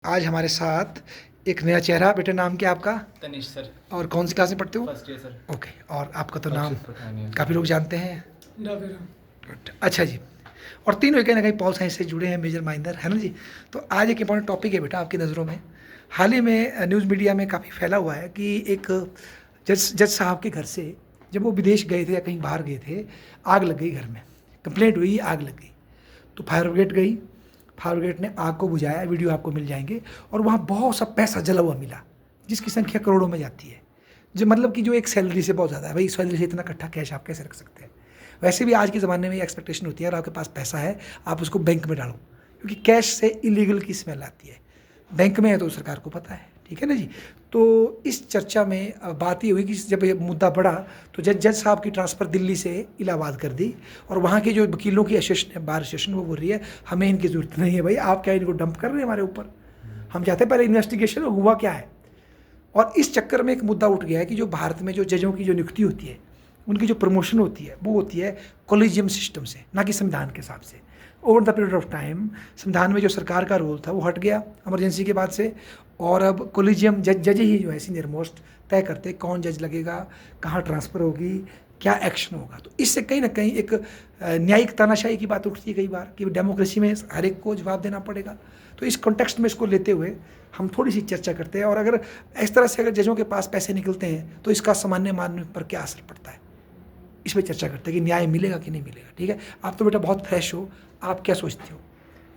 आज हमारे साथ एक नया चेहरा। बेटे नाम क्या आपका? तनिष सर। और कौन सी क्लास में पढ़ते हो? First year sir. ओके। और आपका तो नाम अक्षत पठानिया सर। काफ़ी लोग जानते हैं। डावेरा। गुड, अच्छा जी। और तीनों कहीं ना कहीं पॉल साइंस से जुड़े हैं, मेजर माइनर, है ना जी। तो आज एक इंपॉर्टेंट टॉपिक है बेटा आपकी नज़रों में। हाल ही में न्यूज़ मीडिया में काफ़ी फैला हुआ है कि एक जज साहब के घर से जब वो विदेश गए थे या कहीं बाहर गए थे, आग लग गई घर में। कंप्लेंट हुई, आग लग गई तो फायर ब्रिगेड गई। फायर ब्रिगेड ने आग को बुझाया, वीडियो आपको मिल जाएंगे। और वहाँ बहुत सा पैसा जला हुआ मिला जिसकी संख्या करोड़ों में जाती है। जो मतलब कि जो एक सैलरी से बहुत ज़्यादा है। भाई सैलरी से इतना इकट्ठा कैश आप कैसे रख सकते हैं? वैसे भी आज के ज़माने में एक्सपेक्टेशन होती है, अगर आपके पास पैसा है आप उसको बैंक में डालो, क्योंकि कैश से इलीगल की स्मेल आती है। बैंक में है तो सरकार को पता है, ठीक है ना जी। तो इस चर्चा में बात ये हुई कि जब ये मुद्दा बढ़ा तो जज साहब की ट्रांसफ़र दिल्ली से इलाहाबाद कर दी। और वहाँ के जो वकीलों की एसोसिएशन है, बार एसोसिएशन, वो बोल रही है हमें इनकी ज़रूरत नहीं है। भाई आप क्या इनको डंप कर रहे हैं हमारे ऊपर? हम चाहते हैं पहले इन्वेस्टिगेशन हुआ क्या है। और इस चक्कर में एक मुद्दा उठ गया है कि जो भारत में जो जजों की जो नियुक्ति होती है, उनकी जो प्रमोशन होती है वो होती है कॉलेजियम सिस्टम से, ना कि संविधान के हिसाब से। Over the period of time संविधान में जो सरकार का रोल था वो हट गया इमरजेंसी के बाद से। और अब कॉलेजियम जज ही जो है सीनियर मोस्ट तय करते कौन जज लगेगा, कहाँ ट्रांसफ़र होगी, क्या एक्शन होगा। तो इससे कहीं ना कहीं एक न्यायिक तानाशाही की बात उठती है कई बार कि डेमोक्रेसी में हर एक को जवाब देना पड़ेगा। तो इस कॉन्टेक्स्ट में इसको लेते हुए हम थोड़ी सी चर्चा करते हैं। और अगर इस तरह से अगर जजों के पास पैसे निकलते हैं तो इसका सामान्य मानव पर क्या असर पड़ता है, इस पर चर्चा करते हैं कि न्याय मिलेगा कि नहीं मिलेगा। ठीक है, आप तो बेटा बहुत फ्रेश हो, आप क्या सोचते हो?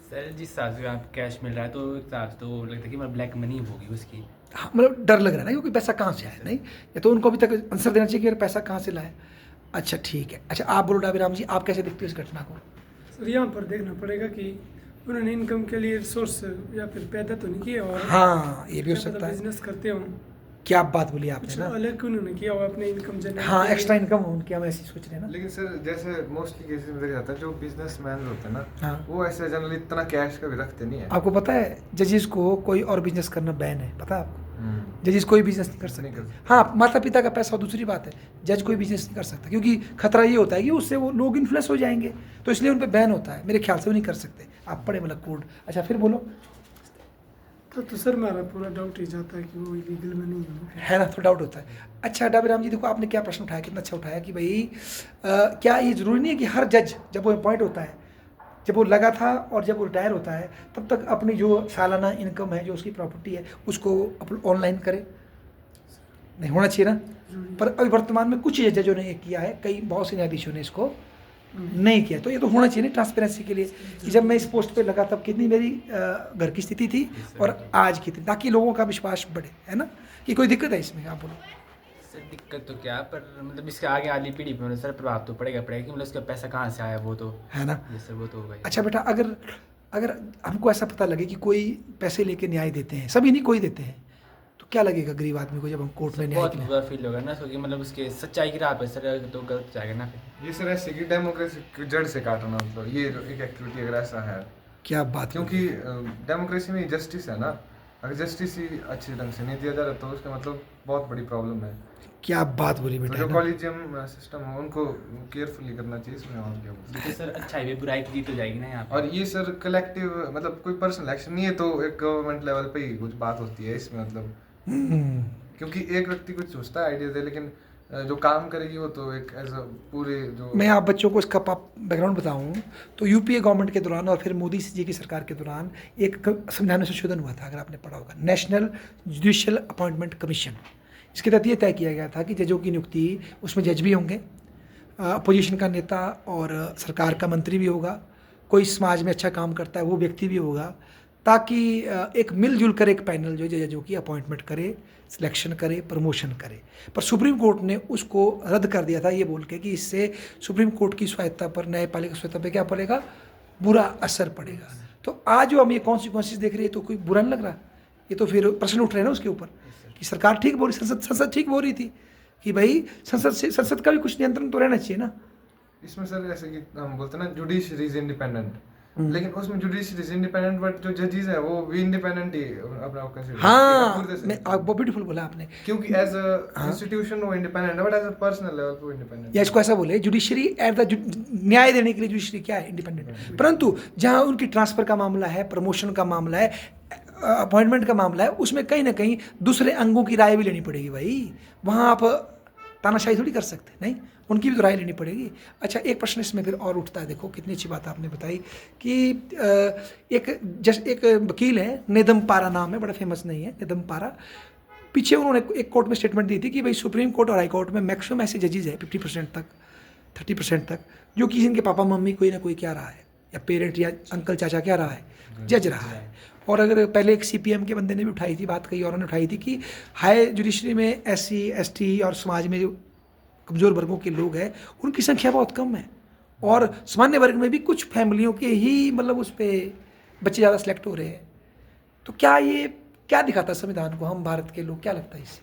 सर जिस हिसाब से आप कैश मिल रहा है तो एक हिसाब से तो लगता है कि मतलब ब्लैक मनी होगी उसकी। हाँ, मतलब डर लग रहा है ना क्योंकि पैसा कहाँ से आया, नहीं या तो उनको अभी तक आंसर देना चाहिए कि यार पैसा कहाँ से लाए। अच्छा ठीक है। अच्छा आप बोलो डाबीराम जी, आप कैसे देखते हो इस घटना को? सर यहाँ पर देखना पड़ेगा कि उन्होंने इनकम के लिए सोर्स या फिर पैदा तो नहीं किया, और हाँ ये भी हो सकता है। बिजनेस करते हो क्या बात बोली आपने कुछ ना। अलग उन्होंने किया और अपने इनकम जनरेट हाँ एक्स्ट्रा इनकम हो उनकी, हम ऐसी सोच रहे हैं ना। लेकिन सर जैसे मोस्टली केसेस में देखा जाता है जो बिजनेसमैन होते हैं ना, हाँ। वो ऐसे जनरली इतना कैश कभी रखते नहीं है। आपको पता है जजेस को कोई और बिजनेस करना बैन है, पता है आपको? जजेस कोई बिजनेस नहीं कर नहीं कर सकते। सकते। हाँ माता पिता का पैसा दूसरी बात है, जज कोई बिजनेस नहीं कर सकता क्योंकि खतरा ये होता है कि उससे वो लोग इन्फ्लुएंस हो जाएंगे, तो इसलिए उन पर बैन होता है। मेरे ख्याल से वो नहीं कर सकते। आप पढ़े मतलब कोड। अच्छा फिर बोलो। तो सर मेरा पूरा डाउट ही जाता है कि वो इलीगल में नहीं है ना, तो डाउट होता है। अच्छा डाबीराम जी देखो आपने क्या प्रश्न उठाया, कितना अच्छा उठाया कि भाई क्या ये ज़रूरी नहीं है कि हर जज जब वो अपॉइंट होता है, जब वो लगा था और जब वो रिटायर होता है तब तक अपनी जो सालाना इनकम है, जो उसकी प्रॉपर्टी है, उसको ऑनलाइन करे? नहीं होना चाहिए ना। पर अभी वर्तमान में कुछ जजों ने ये किया है, कई बहुत से न्यायाधीशों ने इसको नहीं किया। तो ये तो होना चाहिए ना ट्रांसपेरेंसी के लिए कि जब मैं इस पोस्ट पे लगा तब कितनी मेरी घर की स्थिति थी और आज की थी, ताकि लोगों का विश्वास बढ़े, है ना। कि कोई दिक्कत है इसमें? आप बोलो। सर दिक्कत तो क्या, पर मतलब इसके आगे वाली पीढ़ी पे सर प्रभाव तो पड़ेगा कि मतलब उसका पैसा कहाँ से आया, वो तो है ना। ये सर वो तो होगा ही। अच्छा बेटा, अगर अगर हमको ऐसा पता लगे कि कोई पैसे लेके न्याय देते हैं, सभी नहीं कोई देते हैं, तो क्या लगेगा गरीब आदमी को जब हम कोर्ट में न्याय बहुत के लिए? बुरा फील होगा ना, क्योंकि मतलब उसके सच्चाई की राह पे सर तो गलत जाएगा ना फिर। ये सर ऐसे कि डेमोक्रेसी की जड़ से काटना, मतलब ये एक एक्टिविटी अगर ऐसा है, क्या बात। क्योंकि डेमोक्रेसी में जस्टिस है ना, अगर जस्टिस ही अच्छे ढंग से नहीं दिया जा रहा तो उसका मतलब बहुत बड़ी प्रॉब्लम है। क्या बात बोली तो बेटा, जो है ना? कॉलेजियम सिस्टम है उनको केयरफुली करना चाहिए इसमें, और क्या बोलते हैं। तो सर अच्छाई भी बुराई की जीत हो जाएगी ना यहाँ पे। और ये सर कलेक्टिव मतलब कोई पर्सनल एक्शन नहीं है, तो एक गवर्नमेंट लेवल पे ही कुछ बात होती है इसमें, मतलब हम्म। क्योंकि एक व्यक्ति कुछ सोचता है आइडिया दे, लेकिन जो काम करेगी वो तो एक एज अ पूरे जो मैं आप बच्चों को इसका बैकग्राउंड बताऊं तो यूपीए गवर्नमेंट के दौरान और फिर मोदी जी की सरकार के दौरान एक संविधान में संशोधन हुआ था, अगर आपने पढ़ा होगा, नेशनल जुडिशियल अपॉइंटमेंट कमीशन। इसके तहत ये तय किया गया था कि जजों की नियुक्ति, उसमें जज भी होंगे, अपोजिशन का नेता और सरकार का मंत्री भी होगा, कोई समाज में अच्छा काम करता है वो व्यक्ति भी होगा, ताकि एक मिलजुल कर एक पैनल जो जजों की अपॉइंटमेंट करे, सिलेक्शन करे, प्रमोशन करे। पर सुप्रीम कोर्ट ने उसको रद्द कर दिया था ये बोल के कि इससे सुप्रीम कोर्ट की स्वायत्ता पर, न्यायपालिका स्वायत्ता पर क्या पड़ेगा, बुरा असर पड़ेगा। तो आज जो हम ये कॉन्सिक्वेंसेज देख रहे हैं तो कोई बुरा नहीं लग रहा। ये तो फिर प्रश्न उठ रहे हैं ना उसके ऊपर कि सरकार ठीक बोल रही, संसद ठीक बोल रही थी कि भाई संसद का भी कुछ नियंत्रण तो रहना चाहिए ना। इसमें सर ऐसे कि हम बोलते हैं ना जुडिशरी इज इंडिपेंडेंट, लेकिन उसमें जुडिशरी इज इंडिपेंडेंट बट जो जजेस हैं वो भी इंडिपेंडेंट ही अपना आप कंसीडर हाँ मैं बहुत ब्यूटीफुल बोला आपने। क्योंकि एज अ इंस्टीट्यूशन वो इंडिपेंडेंट है, but as a personal level वो इंडिपेंडेंट या इसको ऐसा बोले, जुडिशरी एट द न्याय देने के लिए जुडिशरी क्या है, इंडिपेंडेंट। परंतु जहाँ उनकी ट्रांसफर का मामला है, प्रमोशन का मामला है, अपॉइंटमेंट का मामला है उसमें कहीं ना कहीं दूसरे अंगों की राय भी लेनी पड़ेगी भाई। वहाँ आप तानाशाही थोड़ी कर सकते, नहीं, उनकी भी तो राय लेनी पड़ेगी। अच्छा, एक प्रश्न इसमें फिर और उठता है, देखो कितनी अच्छी बात आपने बताई कि एक वकील है, नेदम पारा नाम है, बड़ा फेमस नहीं है, नेदम पारा। पीछे उन्होंने एक कोर्ट में स्टेटमेंट दी थी कि भाई सुप्रीम कोर्ट और हाई कोर्ट में मैक्सिमम ऐसे जजेज है 50% तक, 30% तक, जो कि इनके पापा मम्मी कोई ना कोई क्या रहा है, या पेरेंट या अंकल चाचा क्या रहा है, जज रहा है। और अगर पहले एक CPM के बंदे ने भी उठाई थी बात, कई औरों ने उठाई थी कि हाई जुडिशरी में SC ST और समाज में जो कमज़ोर वर्गों के लोग हैं उनकी संख्या बहुत कम है, और सामान्य वर्ग में भी कुछ फैमिलियों के ही मतलब उस पर बच्चे ज़्यादा सेलेक्ट हो रहे हैं। तो क्या ये क्या दिखाता है संविधान को, हम भारत के लोग, क्या लगता है इससे?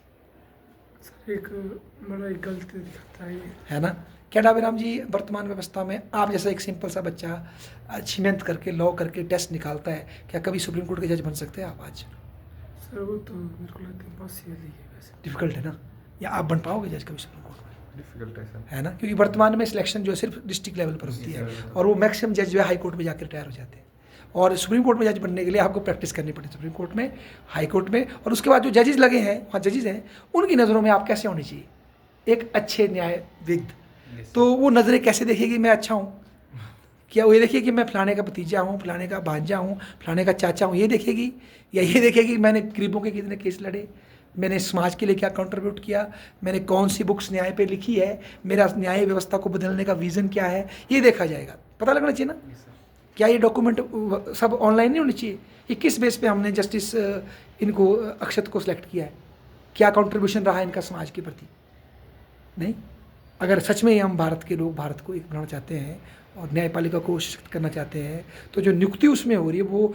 सर एक बड़ा ही गलत दिखाता है ये। है ना? क्या डाबेराम जी, वर्तमान व्यवस्था में आप जैसा एक सिंपल सा बच्चा अच्छी मेहनत करके लॉ करके टेस्ट निकालता है, क्या कभी सुप्रीम कोर्ट के जज बन सकते हैं आप आज? सर वो तो मेरे को लगता है इम्पॉसिबल ही है वैसे। डिफिकल्ट है ना? या आप बन पाओगे जज कभी सुप्रीम कोर्ट में? डिफिकल्ट है सर। है ना? क्योंकि वर्तमान में सिलेक्शन जो है सिर्फ डिस्ट्रिक्ट लेवल पर होती है, और वो मैक्सिमम जज जो है हाई कोर्ट में जाकर रिटायर हो जाते हैं, और सुप्रीम कोर्ट में जज बनने के लिए आपको प्रैक्टिस करनी पड़ती है सुप्रीम कोर्ट में, हाई कोर्ट में। और उसके बाद जो जजेस लगे हैं, वहाँ जजेस हैं, उनकी नज़रों में आप कैसे होनी चाहिए एक अच्छे न्यायविद? तो वो नज़रें कैसे देखेगी मैं अच्छा हूँ? क्या वो ये देखिए कि मैं फलाने का भतीजा हूँ, फलाने का भांजा हूँ, फलाने का चाचा हूँ, ये देखेगी? या ये देखेगी मैंने गरीबों के कितने केस लड़े, मैंने समाज के लिए क्या कंट्रीब्यूट किया, मैंने कौन सी बुक्स न्याय पे लिखी है, मेरा न्याय व्यवस्था को बदलने का विज़न क्या है, ये देखा जाएगा। पता लगना चाहिए ना? क्या ये डॉक्यूमेंट सब ऑनलाइन नहीं होनी चाहिए? ये किस बेस पे हमने जस्टिस इनको अक्षत को सिलेक्ट किया है? क्या कंट्रीब्यूशन रहा है इनका समाज के प्रति? नहीं, अगर सच में ही हम भारत के लोग भारत को एक बनाना चाहते हैं और न्यायपालिका को सशक्त करना चाहते हैं, तो जो नियुक्ति उसमें हो रही है वो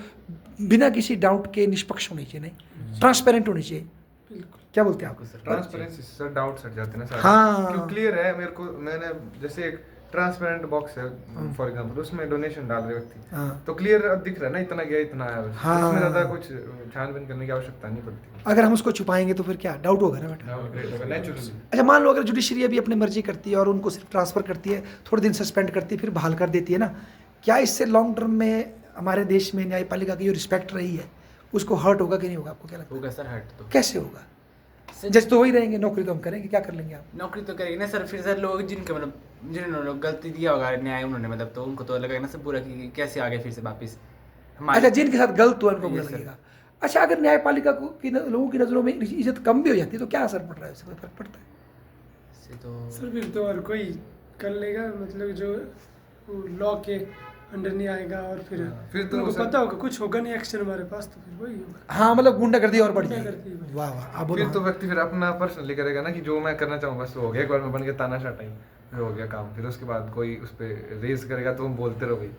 बिना किसी डाउट के निष्पक्ष होनी चाहिए, नहीं, ट्रांसपेरेंट होनी चाहिए। बिल्कुल। क्या बोलते हैं आप? ट्रांसपेरेंसी से सर डाउट हट जाते हैं ना सर। हाँ। क्यों क्लियर है मेरे को, मैंने जैसे एक ट्रांसपेरेंट बॉक्स है फॉर एग्जांपल, उसमें डोनेशन डाल रहे व्यक्ति, हाँ। तो क्लियर अब दिख रहा है ना इतना गया इतना आया, हाँ। उसमें ज़्यादा कुछ छानबीन करने की आवश्यकता नहीं पड़ती। अगर हम उसको छुपाएंगे तो फिर क्या डाउट होगा ना बेटा? नेचुरली। अच्छा, मान लो अगर जुडिशरी अभी अपनी मर्जी करती है और उनको सिर्फ ट्रांसफ़र करती है, थोड़े दिन सस्पेंड करती है, फिर बहाल कर देती है ना, क्या इससे लॉन्ग टर्म में हमारे देश में न्यायपालिका की जो रिस्पेक्ट रही है उसको हर्ट होगा कि नहीं होगा? आपको क्या लगता है? होगा सर, हर्ट तो। कैसे होगा? जज तो वही रहेंगे, नौकरी तो हम करेंगे, क्या कर लेंगे आप? नौकरी तो करेगी ना सर, फिर सर लोग जिनके मतलब जिन्होंने लोग गलती दिया होगा न्याय उन्होंने, मतलब तो उनको तो लगेगा ना सर पूरा कि कैसे आ गए फिर से वापस अच्छा, जिनके साथ गलत हुआ उनको बुरा Yes, sir. लगेगा। अच्छा, अगर न्यायपालिका को लोगों की नज़रों में इज्जत कम भी हो जाती है तो क्या असर पड़ रहा है, उससे कोई फर्क पड़ता है? से तो सर फिर तो और कोई कर लेगा, मतलब जो लॉ के अंडर नहीं आएगा, और फिर तो उनको सर- पता होगा कुछ होगा नहीं एक्शन हमारे पास, तो फिर वही होगा। हाँ, मतलब गुंडागर्दी और बढ़ गुंडागर्दी जाएगी। बढ़ वाह वाह, आप फिर बोलो। तो व्यक्ति फिर अपना पर्सनली करेगा ना कि जो मैं करना चाहूँ बस वो हो गया, एक बार मैं बन गया तानाशाह टाइम, फिर हो गया काम, फिर उसके बाद कोई उस पर रेज करेगा तो हम बोलते रहो भाई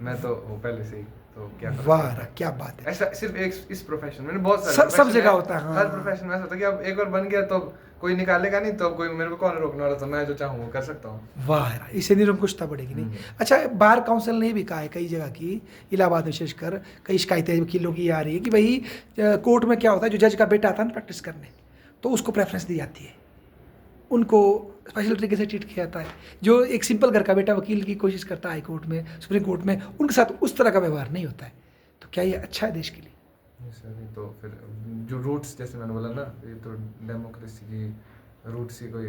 मैं तो हूँ पहले से ही, तो क्या कर वाह सकते हैं। क्या बात है। ऐसा सिर्फ एक इस प्रोफेशन में बहुत सारे सब profession जगह है, होता है, हाँ। हर प्रोफेशन में ऐसा होता है कि अब एक बार बन गया तो कोई निकालेगा नहीं, तो कोई मेरे को कौन रोकने वाला, तो मैं जो चाहूँ वो कर सकता हूँ। वाह यार, इससे निरंकुशता बढ़ेगी नहीं? अच्छा, बार काउंसिल ने भी कहा है कई जगह की, इलाहाबाद में विशेषकर कई शिकायतें वकीलों की आ रही है कि भाई कोर्ट में क्या होता है, जो जज का बेटा आता है ना प्रैक्टिस करने, तो उसको प्रेफरेंस दी जाती है, उनको स्पेशल तरीके से ट्रीट किया जाता है। जो एक सिंपल घर का बेटा वकील की कोशिश करता है हाई कोर्ट में, सुप्रीम कोर्ट में, उनके साथ उस तरह का व्यवहार नहीं होता है। तो क्या ये अच्छा है देश के लिए? सर ये तो फिर जो रूट्स जैसे मैंने बोला ना, ये तो डेमोक्रेसी की रूट्स ही कोई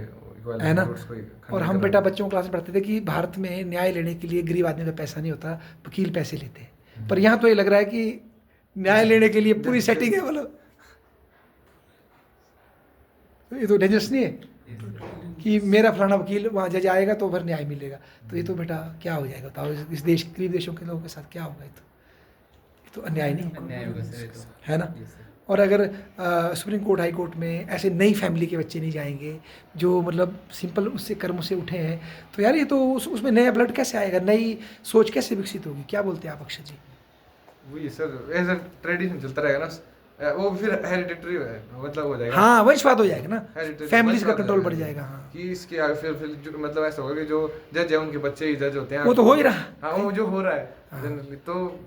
है ना? रूट्स कोई और हम बेटा बच्चों को क्लास में पढ़ते थे कि भारत में न्याय लेने के लिए गरीब आदमी का पैसा नहीं होता, वकील पैसे लेते हैं। पर यहाँ तो ये लग रहा है कि न्याय लेने के लिए पूरी सेटिंग है, बोलो। ये तो डेंजरस नहीं है कि मेरा फलाना वकील वहाँ जज आएगा तो फिर न्याय मिलेगा? तो ये तो बेटा क्या हो जाएगा बताओ, इस देश गरीब देशों के लोगों के साथ क्या होगा? ये तो अन्याय नहीं अन्याय होगा सर, ये तो है ना? Yes, sir. और अगर सुप्रीम कोर्ट हाई कोर्ट में ऐसे नई फैमिली के बच्चे नहीं जाएंगे जो मतलब सिंपल उससे कर्म से उठे हैं, तो यार ये तो उसमें नया ब्लड कैसे आएगा, नई सोच कैसे विकसित होगी? क्या बोलते हैं आप अक्षय जी? वही सर एज अ ट्रेडिशन चलता रहेगा ना, वो फिर हेरिडिटरी मतलब हो जाएगा। हाँ, वंशवाद हो जाएगा ना, Hereditary फैमिलीज का वंशवाद कंट्रोल हो बढ़ जाएगा। जाएगा। हाँ, कि इसके आगे फिर जो मतलब ऐसा होगा कि जो जज है उनके बच्चे ही जज होते हैं। वो तो हो ही रहा। हाँ, वो जो हो रहा है जनरली, तो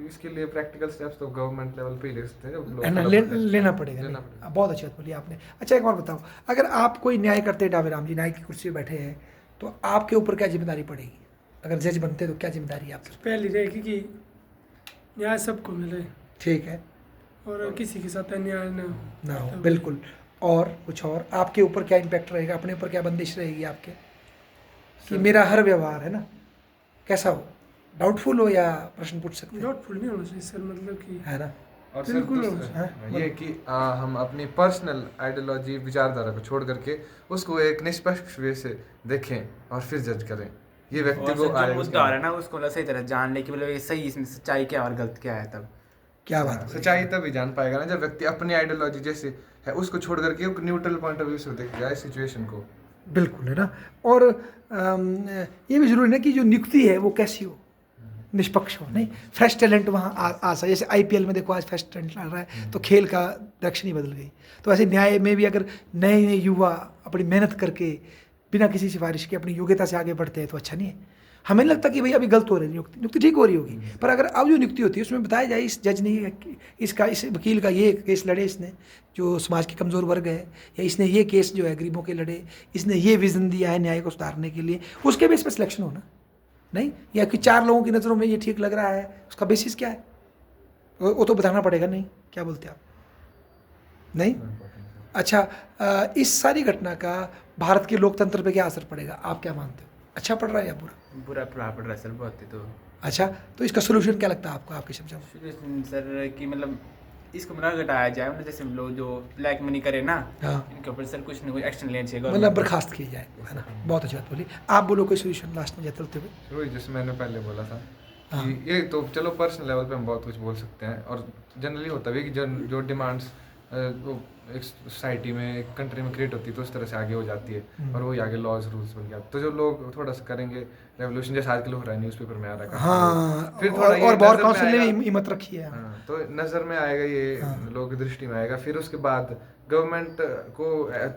इसके लिए प्रैक्टिकल स्टेप्स तो गवर्नमेंट लेवल पे ही ले सकते हैं, जब लोग है ना, follow करते हैं। लेना पड़ेगा। लेना नहीं, पड़ेगा। बहुत अच्छी बात बोली आपने। अच्छा, एक और बताओ, अगर आप कोई न्याय करते हैं, डाबेराम जी न्याय की कुर्सी पे बैठे हैं, तो आपके ऊपर क्या जिम्मेदारी पड़ेगी? अगर जज बनते तो क्या जिम्मेदारी है आपकी? पहली रहेगी कि न्याय सबको मिले, ठीक है। और किसी के साथ अन्याय ना हो, बिल्कुल। और कुछ और आपके ऊपर क्या इम्पैक्ट रहेगा, अपने ऊपर क्या बंदिश रहेगी आपके कि मेरा हर व्यवहार है ना कैसा हो, डाउटफुल हो या प्रश्न पूछ सकते हैं, डाउटफुल नहीं होना चाहिए सर, मतलब कि है ना। और सर बिल्कुल ये कि हम अपनी पर्सनल आइडियोलॉजी विचारधारा को छोड़ करके उसको एक निष्पक्ष वे से देखें और फिर जज करें। ये व्यक्ति और को सर जो मुद्दा आ रहा है ना उसको मतलब सही तरह जान ले कि मतलब ये सही इसमें सच्चाई क्या है और गलत क्या है, तब क्या बात है। सच्चाई तभी जान पाएगा ना जब व्यक्ति अपनी आइडियोलॉजी जैसे है उसको छोड़ करके एक न्यूट्रल पॉइंट ऑफ व्यू से देखेगा इस सिचुएशन को। बिल्कुल, है ना। और ये भी जरूरी है कि जो नियुक्ति है वो कैसी हो, निष्पक्ष हो, नहीं फ्रेश टैलेंट वहाँ आ सके। जैसे आईपीएल में देखो आज फ्रेश टैलेंट आ रहा है तो खेल का डायरेक्शन ही बदल गई। तो ऐसे न्याय में भी अगर नए नए युवा अपनी मेहनत करके बिना किसी सिफारिश के अपनी योग्यता से आगे बढ़ते हैं तो अच्छा नहीं है। हमें नहीं लगता कि भाई अभी गलत हो रही है नियुक्ति ठीक हो रही होगी, पर अगर अब जो नियुक्ति होती है उसमें बताया जाए इस जज ने इसका इस वकील का ये केस लड़े, इसने जो समाज के कमज़ोर वर्ग है, या इसने ये केस जो है गरीबों के लड़े, इसने ये विजन दिया है न्याय को सुधारने के लिए, उसके बेस पर सिलेक्शन होना नहीं, या कि 4 लोगों की नज़रों में ये ठीक लग रहा है, उसका बेसिस क्या है वो तो बताना पड़ेगा। नहीं, क्या बोलते हैं आप? नहीं। अच्छा, इस सारी घटना का भारत के लोकतंत्र पे क्या असर पड़ेगा, आप क्या मानते हो? अच्छा पड़ रहा है या बुरा? बुरा प्रभाव पड़ रहा है सर बहुत ही। तो अच्छा, तो इसका सोल्यूशन क्या लगता है आपको, आपके शब्दों में? सिचुएशन सर कि मतलब इसको मतलब घटाया जाए, मतलब जैसे लोग जो ब्लैक मनी करे ना हाँ, इनके ऊपर सर कुछ ना कुछ एक्शन लेना चाहिए मतलब government को। बर्खास्त की जाए, है ना। बहुत अच्छी बात बोली। आप बोलो कोई सोल्यूशन लास्ट में जाते हुए। वही जैसे मैंने पहले बोला था हाँ। कि ये तो चलो पर्सनल लेवल पे हम बहुत कुछ बोल सकते हैं और जनरली होता भी है कि जो डिमांड्स वो एक सोसाइटी में एक कंट्री में क्रिएट होती है तो उस तरह से आगे हो जाती है और वही आगे लॉज रूल्स बन गया। तो जो लोग थोड़ा सा करेंगे रेवोल्यूशन जैसे आजकल हो रहा है न्यूज़पेपर में आ रहा है, हाँ, फिर थोड़ा ये और बार नज़र में काउंसिल ने भी आएगा। हिम्मत रखी है। हाँ, तो नज़र में आएगा ये, लोगों की दृष्टि में आएगा। फिर उसके बाद गवर्नमेंट को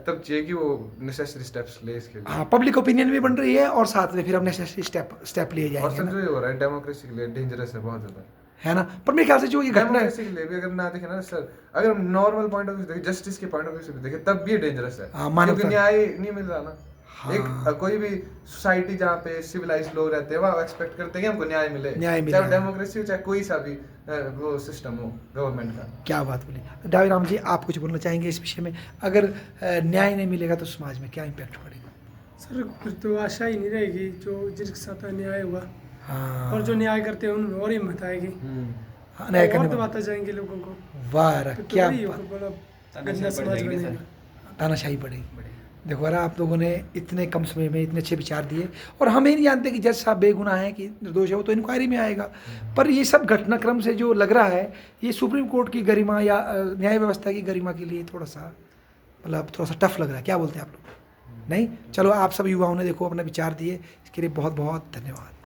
तब चाहिए कि वो नेसेसरी स्टेप्स ले इसके लिए। हाँ, पब्लिक ओपिनियन भी बन रही है और साथ में फिर हम नेसेसरी स्टेप लिए और जाएंगे, सर ना, जो ये हो रहा है डेमोक्रेसी के लिए डेंजरस है बहुत ज़्यादा। है ना। पर मेरे ख्याल से जो ये घटना है, डेमोक्रेसी के लिए भी अगर ना देखें ना सर, अगर हम नॉर्मल पॉइंट ऑफ व्यू से देखें, जस्टिस के पॉइंट ऑफ व्यू से भी देखें तब भी ये डेंजरस है। हाँ, मानवता। क्योंकि न्याय नहीं मिल रहा ना। हाँ। एक कोई भी सोसाइटी जहाँ पे सिविलाइज्ड लोग रहते हैं वहाँ एक्सपेक्ट करते हैं कि हमको न्याय मिले, न्याय मिले। चाहे डेमोक्रेसी हो चाहे कोई सा भी वो सिस्टम हो गवर्नमेंट का। क्या बात बोली। डावी राम जी, आप कुछ बोलना चाहेंगे इस विषय में? अगर न्याय नहीं मिलेगा तो समाज में क्या इम्पैक्ट पड़ेगा? सर फिर तो आशा ही नहीं रहेगी, जो जिसके साथ अन्याय हुआ हाँ, और जो न्याय करते हैं उनमें और हिम्मत आएगी, हाँ, न्याय करने और वाले। दबाते जाएंगे लोगों को। वाह, फिर तो क्या वही बात। बड़ा तानाशाही गंदा बढ़ समाज जाएगी बनेगा। सर। तानाशाही बढ़ेगी। देखो यार, आप लोगों ने इतने कम समय में इतने अच्छे विचार दिए, और हम ये नहीं जानते कि जज साहब बेगुनाह हैं कि निर्दोष है, वो तो इंक्वायरी में आएगा। पर ये सब घटनाक्रम से जो लग रहा है ये सुप्रीम कोर्ट की गरिमा या न्याय व्यवस्था की गरिमा के लिए थोड़ा सा मतलब थोड़ा सा टफ लग रहा है। क्या बोलते हैं आप लोग? नहीं, चलो, आप सब युवाओं ने देखो अपने विचार दिए, इसके लिए बहुत बहुत धन्यवाद।